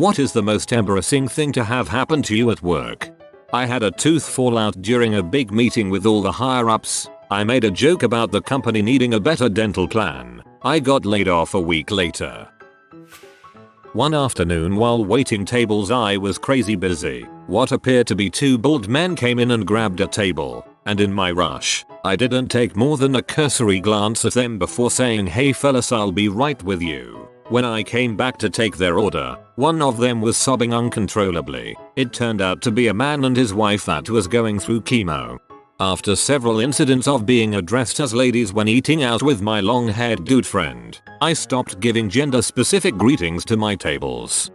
What is the most embarrassing thing to have happen to you at work? I had a tooth fall out during a big meeting with all the higher ups. I made a joke about the company needing a better dental plan. I got laid off a week later. One afternoon while waiting tables I was crazy busy. What appeared to be two bald men came in and grabbed a table, and in my rush, I didn't take more than a cursory glance at them before saying, "Hey fellas, I'll be right with you." When I came back to take their order, one of them was sobbing uncontrollably. It turned out to be a man and his wife that was going through chemo. After several incidents of being addressed as ladies when eating out with my long-haired dude friend, I stopped giving gender-specific greetings to my tables.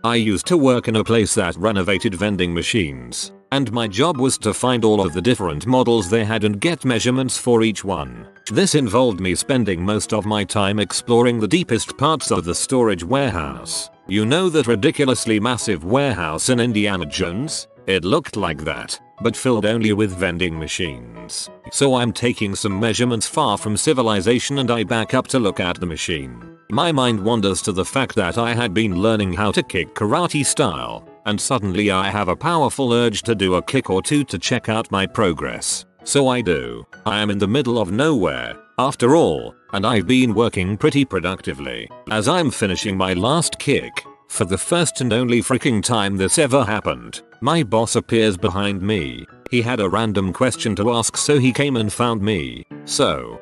I used to work in a place that renovated vending machines, and my job was to find all of the different models they had and get measurements for each one. This involved me spending most of my time exploring the deepest parts of the storage warehouse. You know that ridiculously massive warehouse in Indiana Jones? It looked like that, but filled only with vending machines. So I'm taking some measurements far from civilization and I back up to look at the machine. My mind wanders to the fact that I had been learning how to kick karate style, and suddenly I have a powerful urge to do a kick or two to check out my progress. So I do. I am in the middle of nowhere, after all, and I've been working pretty productively. As I'm finishing my last kick, for the first and only freaking time this ever happened, my boss appears behind me. He had a random question to ask, so he came and found me. So,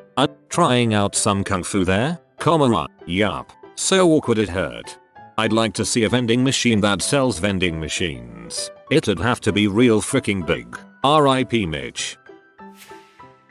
trying out some kung fu there? Yup. So awkward it hurt. I'd like to see a vending machine that sells vending machines. It'd have to be real freaking big. R.I.P. Mitch.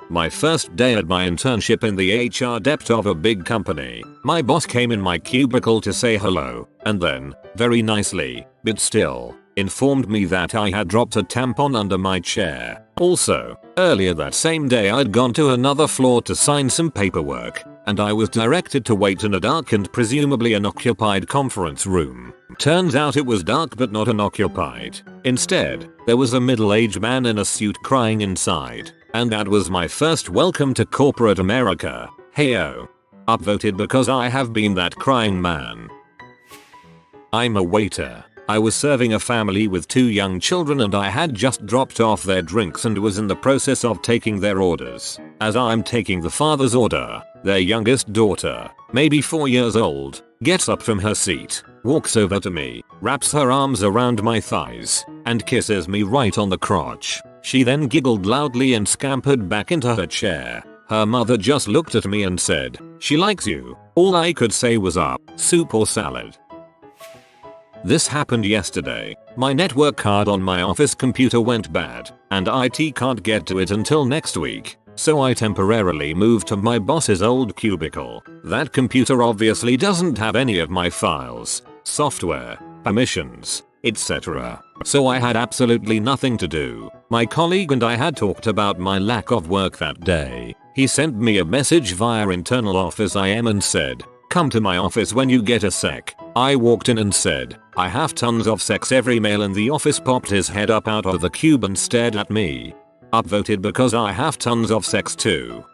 My first day at my internship in the HR depth of a big company, my boss came in my cubicle to say hello, and then, very nicely, but still, informed me that I had dropped a tampon under my chair. Also, earlier that same day I'd gone to another floor to sign some paperwork, and I was directed to wait in a dark and presumably unoccupied conference room. Turns out it was dark but not unoccupied. Instead, there was a middle-aged man in a suit crying inside. And that was my first welcome to corporate America. Heyo. Upvoted because I have been that crying man. I'm a waiter. I was serving a family with 2 young children and I had just dropped off their drinks and was in the process of taking their orders. As I'm taking the father's order, their youngest daughter, maybe 4 years old, gets up from her seat, walks over to me, wraps her arms around my thighs, and kisses me right on the crotch. She then giggled loudly and scampered back into her chair. Her mother just looked at me and said, "She likes you." All I could say was soup or salad. This happened yesterday. My network card on my office computer went bad, and IT can't get to it until next week. So I temporarily moved to my boss's old cubicle. That computer obviously doesn't have any of my files, software, permissions, etc. So I had absolutely nothing to do. My colleague and I had talked about my lack of work that day. He sent me a message via internal office IM and said, "Come to my office when you get a sec." I walked in and said, "I have tons of sex." Every male in the office popped his head up out of the cube and stared at me. Upvoted because I have tons of sex too.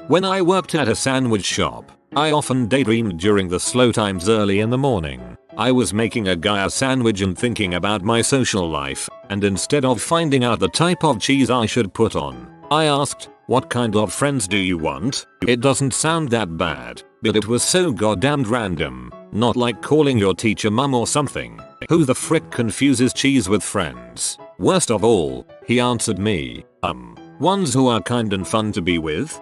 When I worked at a sandwich shop, I often daydreamed during the slow times early in the morning. I was making a guy a sandwich and thinking about my social life, and instead of finding out the type of cheese I should put on, I asked, "What kind of friends do you want?" It doesn't sound that bad, but it was so goddamn random. Not like calling your teacher mum or something. Who the frick confuses cheese with friends? Worst of all, he answered me, ones who are kind and fun to be with.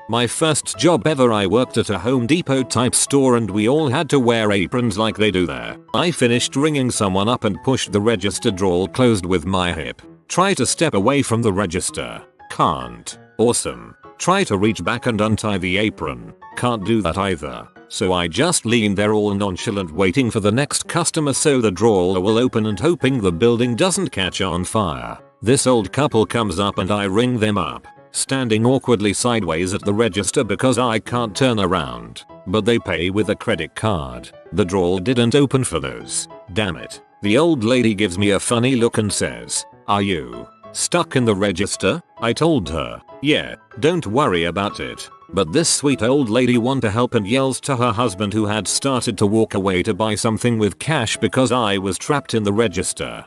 My first job ever, I worked at a Home Depot type store and we all had to wear aprons like they do there. I finished ringing someone up and pushed the register drawer closed with my hip. Try to step away from the register. Can't. Awesome. Try to reach back and untie the apron. Can't do that either. So I just leaned there all nonchalant waiting for the next customer so the drawer will open and hoping the building doesn't catch on fire. This old couple comes up and I ring them up, standing awkwardly sideways at the register because I can't turn around. But they pay with a credit card. The drawer didn't open for those. Damn it. The old lady gives me a funny look and says, "Are you stuck in the register?" I told her, "Yeah, don't worry about it." But this sweet old lady wanted to help and yells to her husband, who had started to walk away to buy something with cash because I was trapped in the register.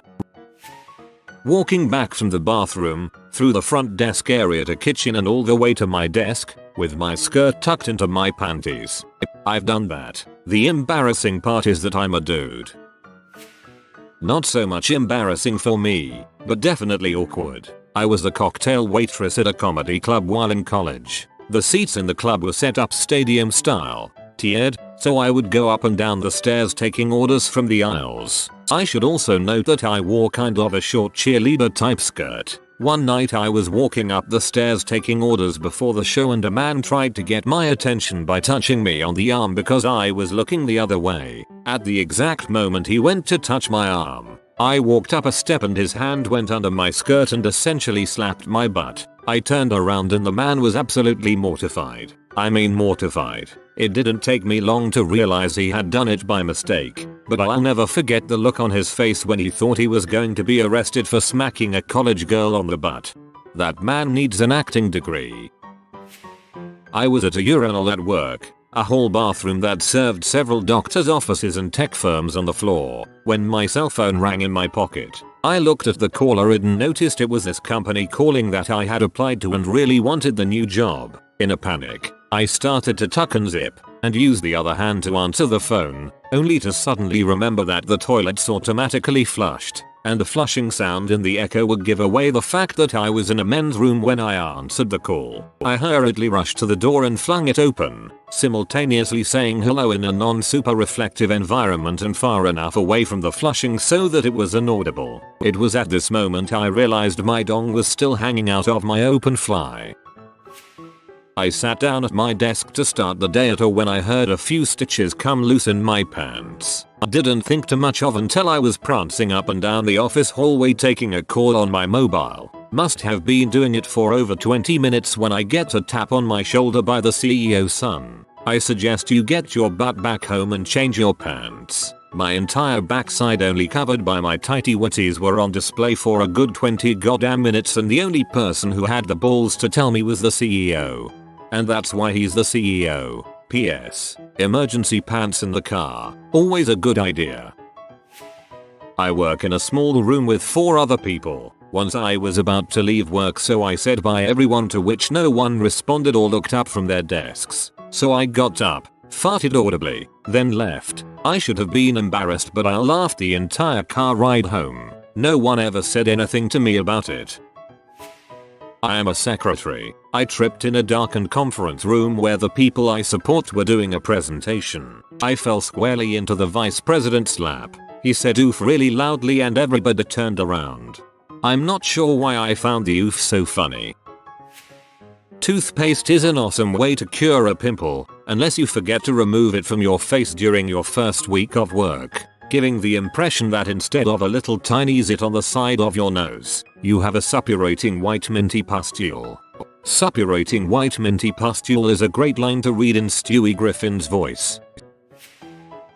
Walking back from the bathroom, through the front desk area to kitchen and all the way to my desk, with my skirt tucked into my panties. I've done that. The embarrassing part is that I'm a dude. Not so much embarrassing for me, but definitely awkward. I was a cocktail waitress at a comedy club while in college. The seats in the club were set up stadium style, tiered, so I would go up and down the stairs taking orders from the aisles. I should also note that I wore kind of a short cheerleader type skirt. One night I was walking up the stairs taking orders before the show, and a man tried to get my attention by touching me on the arm because I was looking the other way. At the exact moment he went to touch my arm, I walked up a step and his hand went under my skirt and essentially slapped my butt. I turned around and the man was absolutely mortified. I mean mortified. It didn't take me long to realize he had done it by mistake, but I'll never forget the look on his face when he thought he was going to be arrested for smacking a college girl on the butt. That man needs an acting degree. I was at a urinal at work, a hall bathroom that served several doctors' offices and tech firms on the floor, when my cell phone rang in my pocket. I looked at the caller ID and noticed it was this company calling that I had applied to and really wanted the new job. In a panic, I started to tuck and zip, and use the other hand to answer the phone, only to suddenly remember that the toilets automatically flushed, and the flushing sound in the echo would give away the fact that I was in a men's room when I answered the call. I hurriedly rushed to the door and flung it open, simultaneously saying hello in a non-super reflective environment and far enough away from the flushing so that it was inaudible. It was at this moment I realized my dong was still hanging out of my open fly. I sat down at my desk to start the day at all when I heard a few stitches come loose in my pants. I didn't think too much of until I was prancing up and down the office hallway taking a call on my mobile. Must have been doing it for over 20 minutes when I get a tap on my shoulder by the CEO's son. I suggest you get your butt back home and change your pants. My entire backside only covered by my tighty whities were on display for a good 20 goddamn minutes, and the only person who had the balls to tell me was the CEO. And that's why he's the CEO. P.S. Emergency pants in the car. Always a good idea. I work in a small room with 4 other people. Once I was about to leave work, so I said bye everyone, to which no one responded or looked up from their desks. So I got up, farted audibly, then left. I should have been embarrassed, but I laughed the entire car ride home. No one ever said anything to me about it. I am a secretary. I tripped in a darkened conference room where the people I support were doing a presentation. I fell squarely into the vice president's lap. He said oof really loudly and everybody turned around. I'm not sure why I found the oof so funny. Toothpaste is an awesome way to cure a pimple, unless you forget to remove it from your face during your first week of work, giving the impression that instead of a little tiny zit on the side of your nose, you have a suppurating white minty pustule. Suppurating white minty pustule is a great line to read in Stewie Griffin's voice.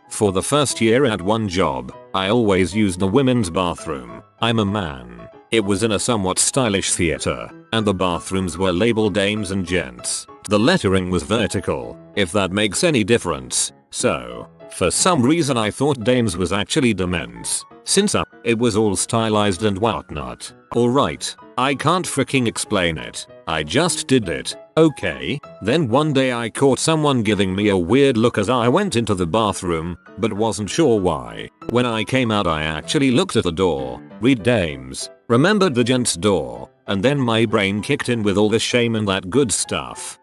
For the first year at one job, I always used the women's bathroom. I'm a man. It was in a somewhat stylish theater, and the bathrooms were labeled dames and gents. The lettering was vertical, if that makes any difference. So, for some reason I thought dames was actually demens. Since it was all stylized and whatnot. Alright, I can't freaking explain it. I just did it. Okay. Then one day I caught someone giving me a weird look as I went into the bathroom, but wasn't sure why. When I came out I actually looked at the door, read dames, remembered the gents door, and then my brain kicked in with all the shame and that good stuff.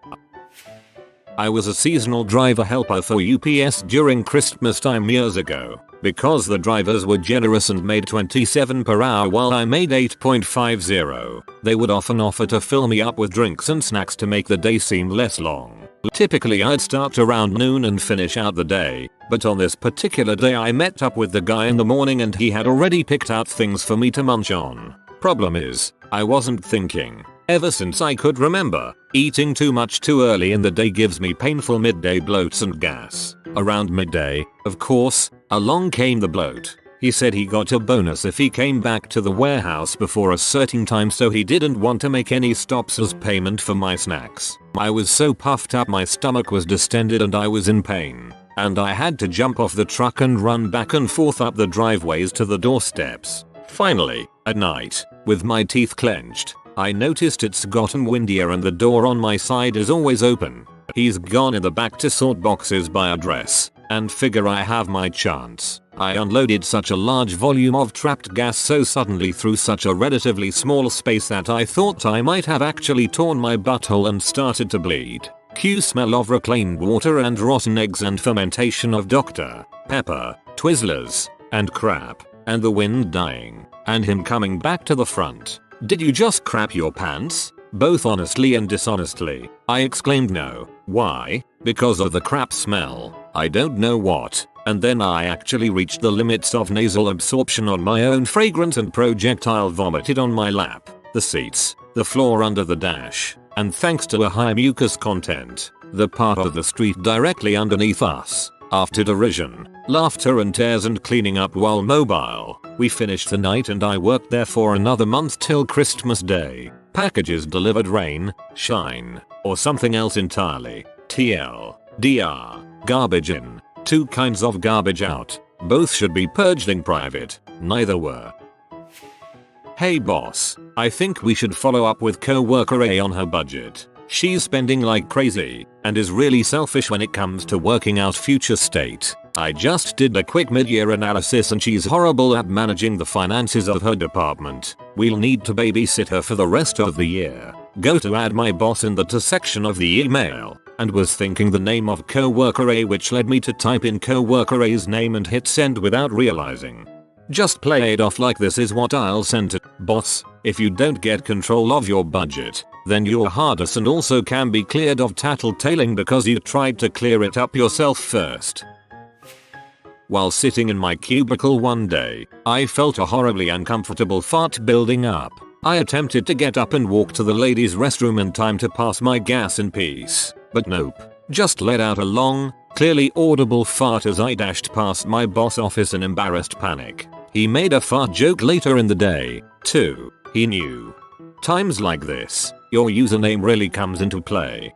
I was a seasonal driver helper for UPS during Christmas time years ago. Because the drivers were generous and made 27 per hour while I made 8.50, they would often offer to fill me up with drinks and snacks to make the day seem less long. Typically I'd start around noon and finish out the day, but on this particular day I met up with the guy in the morning and he had already picked out things for me to munch on. Problem is, I wasn't thinking. Ever since I could remember, eating too much too early in the day gives me painful midday bloats and gas. Around midday, of course, along came the bloat. He said he got a bonus if he came back to the warehouse before a certain time, so he didn't want to make any stops as payment for my snacks. I was so puffed up my stomach was distended and I was in pain. And I had to jump off the truck and run back and forth up the driveways to the doorsteps. Finally, at night, with my teeth clenched, I noticed it's gotten windier and the door on my side is always open. He's gone in the back to sort boxes by address, and figure I have my chance. I unloaded such a large volume of trapped gas so suddenly through such a relatively small space that I thought I might have actually torn my butthole and started to bleed. Cue smell of reclaimed water and rotten eggs and fermentation of Dr. Pepper, Twizzlers, and crap, and the wind dying, and him coming back to the front. "Did you just crap your pants?" Both honestly and dishonestly. I exclaimed no. Why? Because of the crap smell. I don't know what. And then I actually reached the limits of nasal absorption on my own fragrance and projectile vomited on my lap, the seats, the floor under the dash, and thanks to a high mucus content, the part of the street directly underneath us. After derision, laughter and tears and cleaning up while mobile, we finished the night and I worked there for another month till Christmas Day. Packages delivered rain, shine, or something else entirely. TL, DR, garbage in, 2 kinds of garbage out. Both should be purged in private, neither were. Hey boss, I think we should follow up with coworker A on her budget. She's spending like crazy, and is really selfish when it comes to working out future state. I just did a quick mid-year analysis and she's horrible at managing the finances of her department. We'll need to babysit her for the rest of the year. Go to add my boss in the to section of the email, and was thinking the name of coworker A, which led me to type in coworker A's name and hit send without realizing. Just play it off like this is what I'll send to boss. If you don't get control of your budget, then you're hardest and also can be cleared of tattletaling because you tried to clear it up yourself first. While sitting in my cubicle one day, I felt a horribly uncomfortable fart building up. I attempted to get up and walk to the ladies' restroom in time to pass my gas in peace, but nope. Just let out a long, clearly audible fart as I dashed past my boss' office in embarrassed panic. He made a fart joke later in the day, too. He knew. Times like this, your username really comes into play.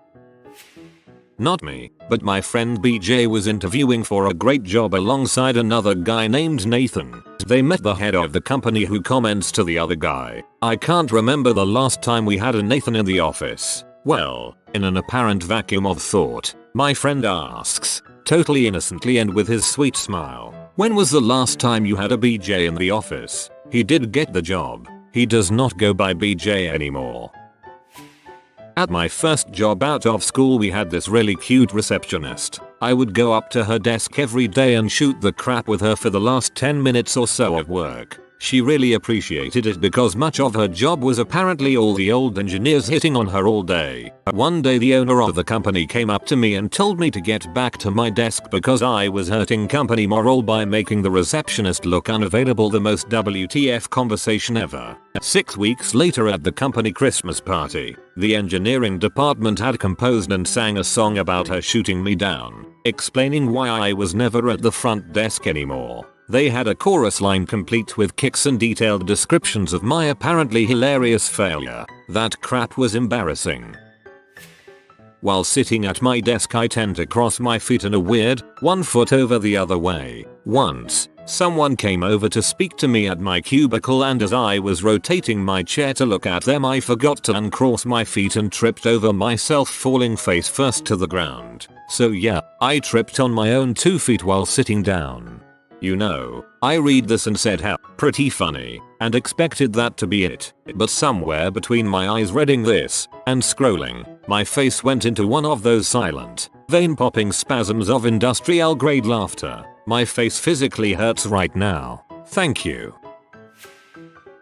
Not me, but my friend BJ was interviewing for a great job alongside another guy named Nathan. They met the head of the company who comments to the other guy, "I can't remember the last time we had a Nathan in the office." Well, in an apparent vacuum of thought, my friend asks, totally innocently and with his sweet smile, "When was the last time you had a BJ in the office?" He did get the job. He does not go by BJ anymore. At my first job out of school, we had this really cute receptionist. I would go up to her desk every day and shoot the crap with her for the last 10 minutes or so of work. She really appreciated it because much of her job was apparently all the old engineers hitting on her all day. One day the owner of the company came up to me and told me to get back to my desk because I was hurting company morale by making the receptionist look unavailable. The most WTF conversation ever. 6 weeks later at the company Christmas party, the engineering department had composed and sang a song about her shooting me down, explaining why I was never at the front desk anymore. They had a chorus line complete with kicks and detailed descriptions of my apparently hilarious failure. That crap was embarrassing. While sitting at my desk, I tend to cross my feet in a weird, one foot over the other way. Once, someone came over to speak to me at my cubicle, and as I was rotating my chair to look at them, I forgot to uncross my feet and tripped over myself, falling face first to the ground. So yeah, I tripped on my own 2 feet while sitting down. You know, I read this and said how pretty funny, and expected that to be it. But somewhere between my eyes reading this and scrolling, my face went into one of those silent, vein-popping spasms of industrial grade laughter. My face physically hurts right now. Thank you.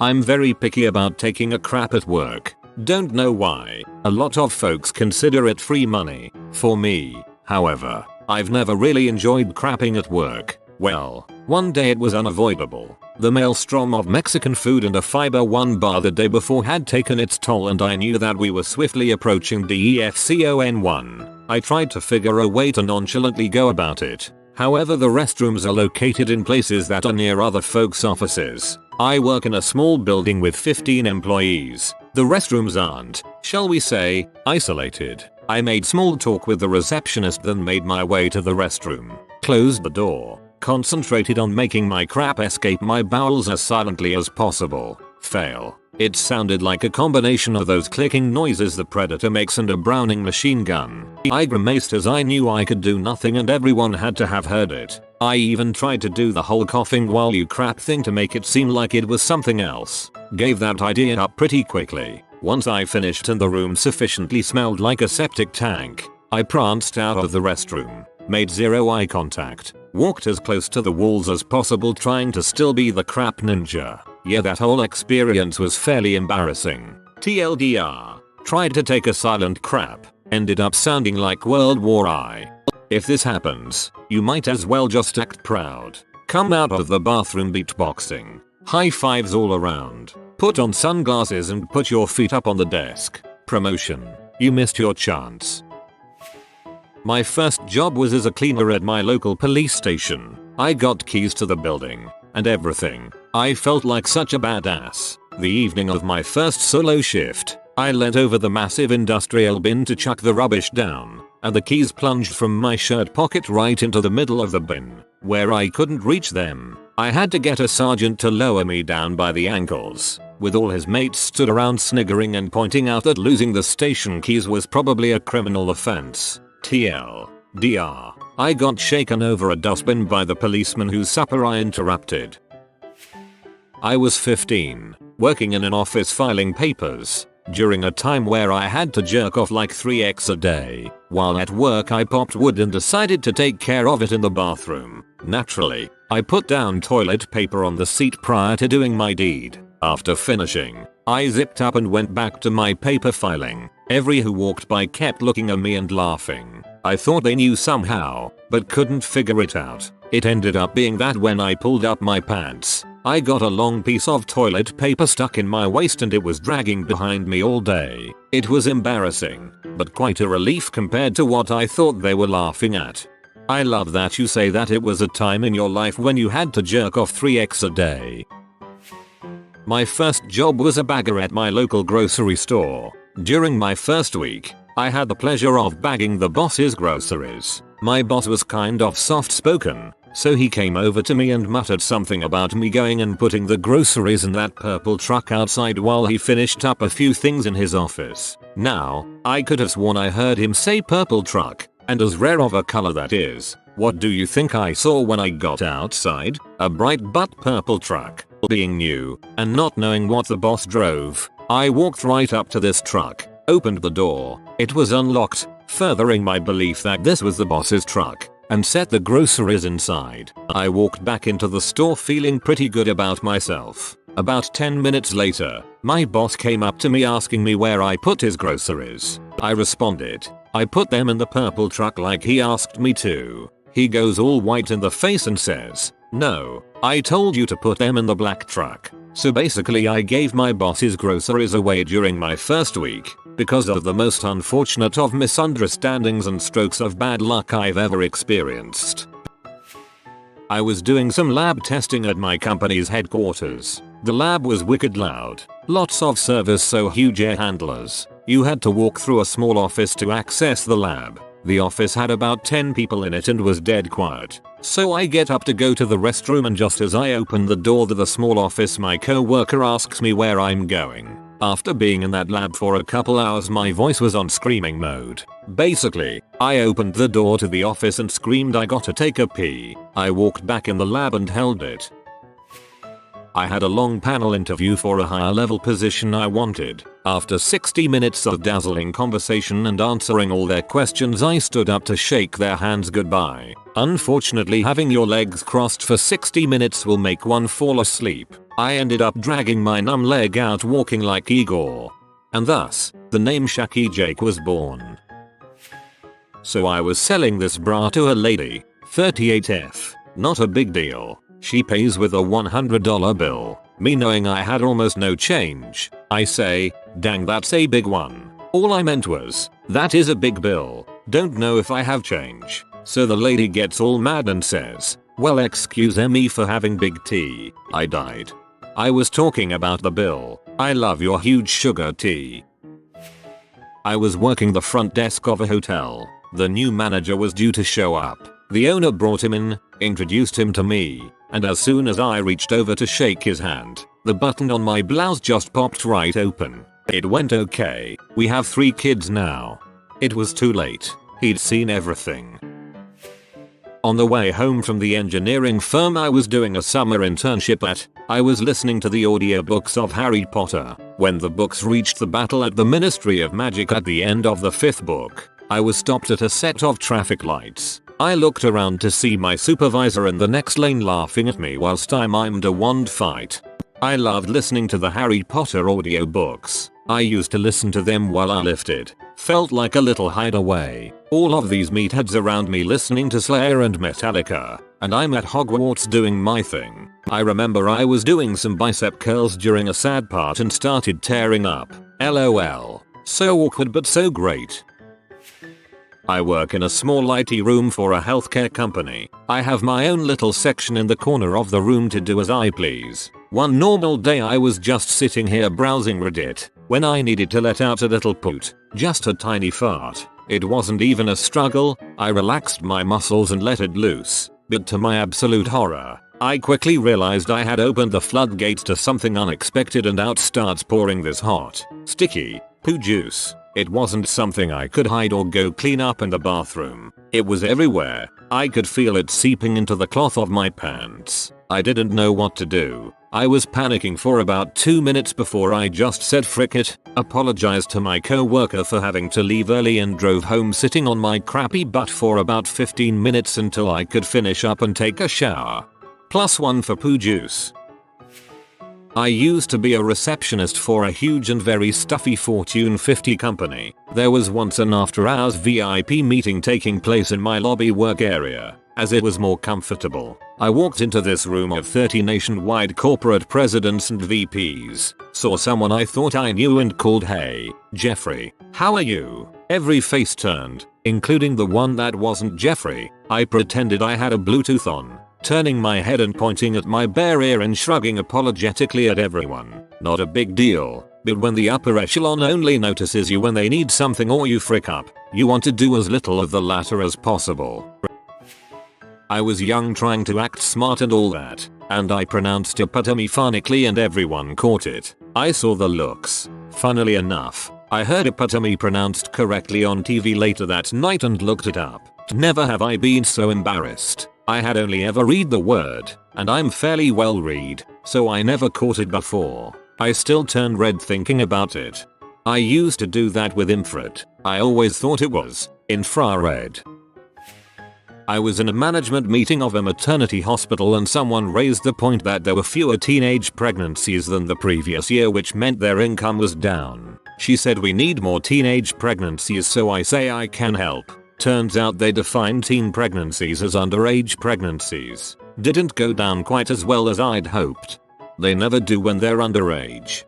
I'm very picky about taking a crap at work. Don't know why. A lot of folks consider it free money. For me, however, I've never really enjoyed crapping at work. Well, one day it was unavoidable. The maelstrom of Mexican food and a fiber one bar the day before had taken its toll, and I knew that we were swiftly approaching DEFCON1. I tried to figure a way to nonchalantly go about it. However, the restrooms are located in places that are near other folks' offices. I work in a small building with 15 employees. The restrooms aren't, shall we say, isolated. I made small talk with the receptionist, then made my way to the restroom, closed the door, concentrated on making my crap escape my bowels as silently as possible. Fail. It sounded like a combination of those clicking noises the Predator makes and a Browning machine gun. I grimaced as I knew I could do nothing and everyone had to have heard it. I even tried to do the whole coughing while you crap thing to make it seem like it was something else. Gave that idea up pretty quickly. Once I finished and the room sufficiently smelled like a septic tank, I pranced out of the restroom, made zero eye contact, walked as close to the walls as possible trying to still be the crap ninja. Yeah, that whole experience was fairly embarrassing. TLDR. Tried to take a silent crap, ended up sounding like World War I. If this happens, you might as well just act proud. Come out of the bathroom beatboxing. High fives all around. Put on sunglasses and put your feet up on the desk. Promotion. You missed your chance. My first job was as a cleaner at my local police station. I got keys to the building and everything. I felt like such a badass. The evening of my first solo shift, I leant over the massive industrial bin to chuck the rubbish down, and the keys plunged from my shirt pocket right into the middle of the bin, where I couldn't reach them. I had to get a sergeant to lower me down by the ankles, with all his mates stood around sniggering and pointing out that losing the station keys was probably a criminal offense. TLDR. I got shaken over a dustbin by the policeman whose supper I interrupted. I was 15, working in an office filing papers, during a time where I had to jerk off like 3x a day. While at work I popped wood and decided to take care of it in the bathroom. Naturally, I put down toilet paper on the seat prior to doing my deed. After finishing, I zipped up and went back to my paper filing. Every who walked by kept looking at me and laughing. I thought they knew somehow, but couldn't figure it out. It ended up being that when I pulled up my pants, I got a long piece of toilet paper stuck in my waist and it was dragging behind me all day. It was embarrassing, but quite a relief compared to what I thought they were laughing at. I love that you say that it was a time in your life when you had to jerk off 3x a day. My first job was a bagger at my local grocery store. During my first week, I had the pleasure of bagging the boss's groceries. My boss was kind of soft-spoken, so he came over to me and muttered something about me going and putting the groceries in that purple truck outside while he finished up a few things in his office. Now, I could have sworn I heard him say purple truck, and as rare of a color that is, what do you think I saw when I got outside? A bright but purple truck. Being new, and not knowing what the boss drove, I walked right up to this truck, opened the door, it was unlocked, furthering my belief that this was the boss's truck, and set the groceries inside. I walked back into the store feeling pretty good about myself. About 10 minutes later, my boss came up to me asking me where I put his groceries. I responded, I put them in the purple truck like he asked me to. He goes all white in the face and says, no, I told you to put them in the black truck. So basically I gave my boss's groceries away during my first week, because of the most unfortunate of misunderstandings and strokes of bad luck I've ever experienced. I was doing some lab testing at my company's headquarters. The lab was wicked loud, lots of servers, so huge air handlers. You had to walk through a small office to access the lab. The office had about 10 people in it and was dead quiet. So I get up to go to the restroom, and just as I open the door to the small office, my co-worker asks me where I'm going. After being in that lab for a couple hours, my voice was on screaming mode. Basically, I opened the door to the office and screamed I gotta take a pee. I walked back in the lab and held it. I had a long panel interview for a higher level position I wanted. After 60 minutes of dazzling conversation and answering all their questions, I stood up to shake their hands goodbye. Unfortunately, having your legs crossed for 60 minutes will make one fall asleep. I ended up dragging my numb leg out walking like Igor. And thus, the name Shaky Jake was born. So I was selling this bra to a lady, 38F, not a big deal. She pays with a $100 bill. Me knowing I had almost no change, I say, dang, that's a big one. All I meant was, that is a big bill. Don't know if I have change. So the lady gets all mad and says, "Well, excuse me for having big tea." I died. I was talking about the bill. I love your huge sugar tea. I was working the front desk of a hotel. The new manager was due to show up. The owner brought him in, introduced him to me, and as soon as I reached over to shake his hand, the button on my blouse just popped right open. It went okay. We have 3 kids now. It was too late. He'd seen everything. On the way home from the engineering firm I was doing a summer internship at, I was listening to the audiobooks of Harry Potter. When the books reached the battle at the Ministry of Magic at the end of the 5th book, I was stopped at a set of traffic lights. I looked around to see my supervisor in the next lane laughing at me whilst I mimed a wand fight. I loved listening to the Harry Potter audiobooks. I used to listen to them while I lifted. Felt like a little hideaway. All of these meatheads around me listening to Slayer and Metallica, and I'm at Hogwarts doing my thing. I remember I was doing some bicep curls during a sad part and started tearing up. LOL. So awkward but so great. I work in a small IT room for a healthcare company. I have my own little section in the corner of the room to do as I please. One normal day I was just sitting here browsing Reddit when I needed to let out a little poot. Just a tiny fart. It wasn't even a struggle. I relaxed my muscles and let it loose. But to my absolute horror, I quickly realized I had opened the floodgates to something unexpected and out starts pouring this hot, sticky poo juice. It wasn't something I could hide or go clean up in the bathroom. It was everywhere. I could feel it seeping into the cloth of my pants. I didn't know what to do. I was panicking for about 2 minutes before I just said frick it, apologized to my co-worker for having to leave early and drove home sitting on my crappy butt for about 15 minutes until I could finish up and take a shower. +1 for poo juice. I used to be a receptionist for a huge and very stuffy Fortune 50 company. There was once an after-hours VIP meeting taking place in my lobby work area, as it was more comfortable. I walked into this room of 30 nationwide corporate presidents and VPs, saw someone I thought I knew and called, "Hey, Jeffrey, how are you?" Every face turned, including the one that wasn't Jeffrey. I pretended I had a Bluetooth on, turning my head and pointing at my bare ear and shrugging apologetically at everyone. Not a big deal, but when the upper echelon only notices you when they need something or you frick up, you want to do as little of the latter as possible. I was young trying to act smart and all that, and I pronounced epitome phonically and everyone caught it. I saw the looks. Funnily enough, I heard epitome pronounced correctly on TV later that night and looked it up. Never have I been so embarrassed. I had only ever read the word, and I'm fairly well read, so I never caught it before. I still turn red thinking about it. I used to do that with infrared. I always thought it was infrared. I was in a management meeting of a maternity hospital and someone raised the point that there were fewer teenage pregnancies than the previous year, which meant their income was down. She said, "We need more teenage pregnancies," so I say I can help. Turns out they define teen pregnancies as underage pregnancies. Didn't go down quite as well as I'd hoped. They never do when they're underage.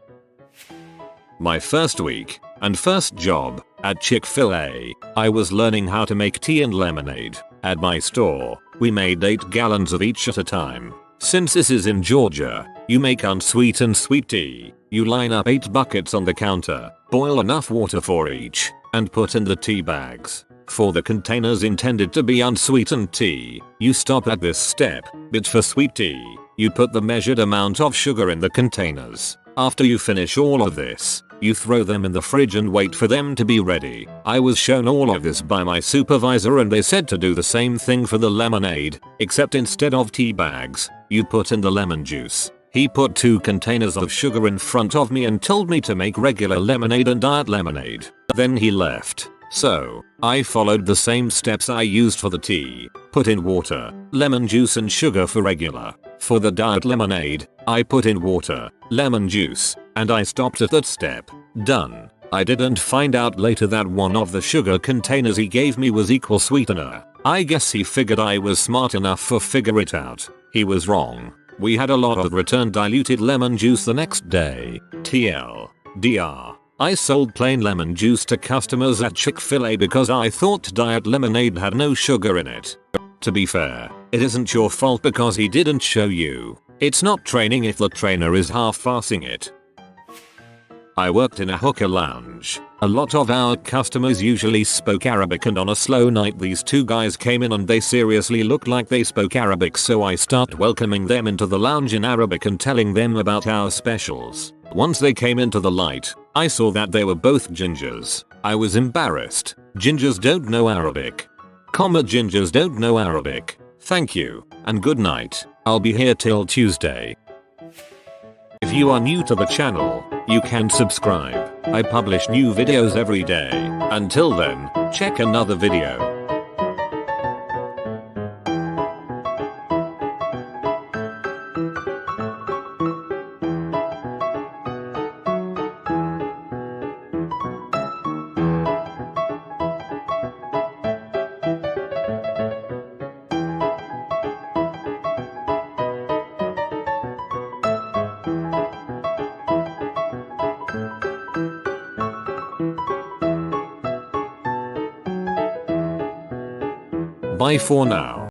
My first week and first job at Chick-fil-A, I was learning how to make tea and lemonade. At my store, we made 8 gallons of each at a time. Since this is in Georgia, you make unsweet and sweet tea. You line up 8 buckets on the counter, boil enough water for each, and put in the tea bags. For the containers intended to be unsweetened tea, you stop at this step, but for sweet tea, you put the measured amount of sugar in the containers. After you finish all of this, you throw them in the fridge and wait for them to be ready. I was shown all of this by my supervisor and they said to do the same thing for the lemonade, except instead of tea bags, you put in the lemon juice. He put 2 containers of sugar in front of me and told me to make regular lemonade and diet lemonade. Then he left. So, I followed the same steps I used for the tea. Put in water, lemon juice and sugar for regular. For the diet lemonade, I put in water, lemon juice, and I stopped at that step. Done. I didn't find out later that one of the sugar containers he gave me was equal sweetener. I guess he figured I was smart enough for figure it out. He was wrong. We had a lot of returned diluted lemon juice the next day. TL. DR. I sold plain lemon juice to customers at Chick-fil-A because I thought diet lemonade had no sugar in it. To be fair, it isn't your fault because he didn't show you. It's not training if the trainer is half-assing it. I worked in a hookah lounge. A lot of our customers usually spoke Arabic, and on a slow night these two guys came in and they seriously looked like they spoke Arabic, so I start welcoming them into the lounge in Arabic and telling them about our specials. Once they came into the light, I saw that they were both gingers. I was embarrassed. Gingers don't know Arabic. Gingers don't know Arabic. Thank you, and good night. I'll be here till Tuesday. If you are new to the channel, you can subscribe. I publish new videos every day. Until then, check another video. Bye for now.